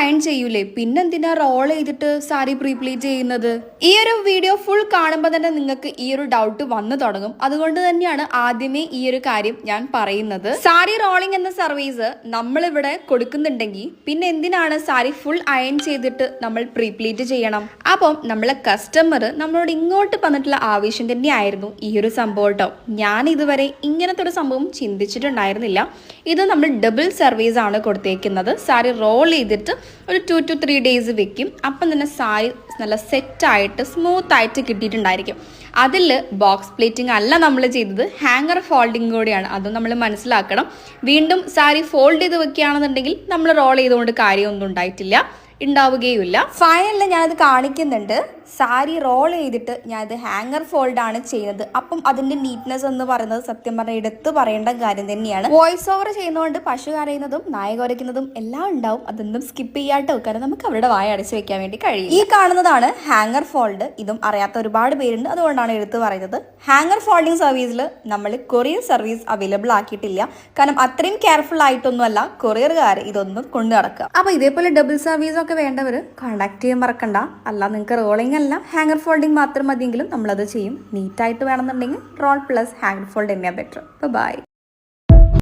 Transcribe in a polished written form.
Iron ചെയ്യൂലേ, പിന്നെന്തിനാ role ചെയ്തിട്ട് സാരി പ്രീപ്ലീറ്റ് ചെയ്യുന്നത്? ഈ ഒരു വീഡിയോ ഫുൾ കാണുമ്പോൾ തന്നെ നിങ്ങൾക്ക് ഈ ഒരു ഡൗട്ട് വന്നു തുടങ്ങും. അതുകൊണ്ട് തന്നെയാണ് ആദ്യമേ ഈ ഒരു കാര്യം ഞാൻ പറയുന്നത്. സാരി റോളിംഗ് എന്ന സർവീസ് നമ്മളിവിടെ കൊടുക്കുന്നുണ്ടെങ്കിൽ പിന്നെ എന്തിനാണ് സാരി ഫുൾ അയൺ ചെയ്തിട്ട് നമ്മൾ പ്രീപ്ലീറ്റ് ചെയ്യണം? അപ്പം നമ്മളെ കസ്റ്റമർ നമ്മളോട് ഇങ്ങോട്ട് വന്നിട്ടുള്ള ആവശ്യം തന്നെയായിരുന്നു ഈ ഒരു സംഭവം കേട്ടോ. ഞാൻ ഇതുവരെ ഇങ്ങനത്തെ ഒരു സംഭവം ചിന്തിച്ചിട്ടുണ്ടായിരുന്നില്ല. ഇത് നമ്മൾ ഡബിൾ സർവീസ് ആണ് കൊടുത്തേക്കുന്നത്. സാരി റോൾ ചെയ്തിട്ട് ഒരു 2 to 3 ഡേയ്സ് വെക്കും. അപ്പം തന്നെ സാരി നല്ല സെറ്റായിട്ട് സ്മൂത്തായിട്ട് കിട്ടിയിട്ടുണ്ടായിരിക്കും. അതിൽ ബോക്സ് പ്ലേറ്റിംഗ് അല്ല നമ്മൾ ചെയ്തത്, ഹാങ്ങർ ഫോൾഡിങ് കൂടിയാണ്. അതും നമ്മൾ മനസ്സിലാക്കണം. വീണ്ടും സാരി ഫോൾഡ് ചെയ്ത് വെക്കുകയാണെന്നുണ്ടെങ്കിൽ നമ്മൾ റോൾ ചെയ്തുകൊണ്ട് കാര്യമൊന്നും ഉണ്ടാവുകയുമില്ല. ഫൈനലിൽ ഞാനത് കാണിക്കുന്നുണ്ട്. സാരി റോൾ ചെയ്തിട്ട് ഞാനത് ഹാങ്ങർ ഫോൾഡ് ആണ് ചെയ്യുന്നത്. അപ്പം അതിന്റെ നീറ്റ്നെസ് എന്ന് പറയുന്നത് സത്യം പറഞ്ഞാൽ എടുത്ത് പറയേണ്ട കാര്യം തന്നെയാണ്. വോയിസ് ഓവർ ചെയ്യുന്നതുകൊണ്ട് പശു കരയുന്നതും നായ കുരയ്ക്കുന്നതും എല്ലാം ഉണ്ടാവും. അതൊന്നും സ്കിപ്പ് ചെയ്യാട്ടോ, കാരണം നമുക്ക് അവരുടെ വായ അടച്ചു വെക്കാൻ വേണ്ടി കഴിയും. ഈ കാണുന്നതാണ് ഹാങ്ങർ ഫോൾഡ്. ഇതും അറിയാത്ത ഒരുപാട് പേരുണ്ട്, അതുകൊണ്ടാണ് എടുത്ത് പറയുന്നത്. ഹാങ്ങർ ഫോൾഡിങ് സർവീസിൽ നമ്മൾ കൊറിയർ സർവീസ് അവൈലബിൾ ആക്കിയിട്ടില്ല. കാരണം അത്രയും കെയർഫുൾ ആയിട്ടൊന്നുമല്ല കൊറിയർകാർ ഇതൊന്നും കൊണ്ടു നടക്കുക. അപ്പൊ ഇതേപോലെ ഡബിൾ സർവീസ് ഒക്കെ വേണ്ടവർ കോൺടാക്ട് ചെയ്യാൻ മറക്കണ്ട. അല്ല നിങ്ങൾക്ക് റോളിംഗ് അല്ല ഹാങ്ങർ ഫോൾഡിംഗ് മാത്രം മതിയെങ്കിലും നമ്മളത് ചെയ്യും. നീറ്റായിട്ട് വേണമെന്നുണ്ടെങ്കിൽ റോൾ പ്ലസ് ഹാങ്ങർ ഫോൾഡ് തന്നെയാണ് ബെറ്റർ. ബൈ.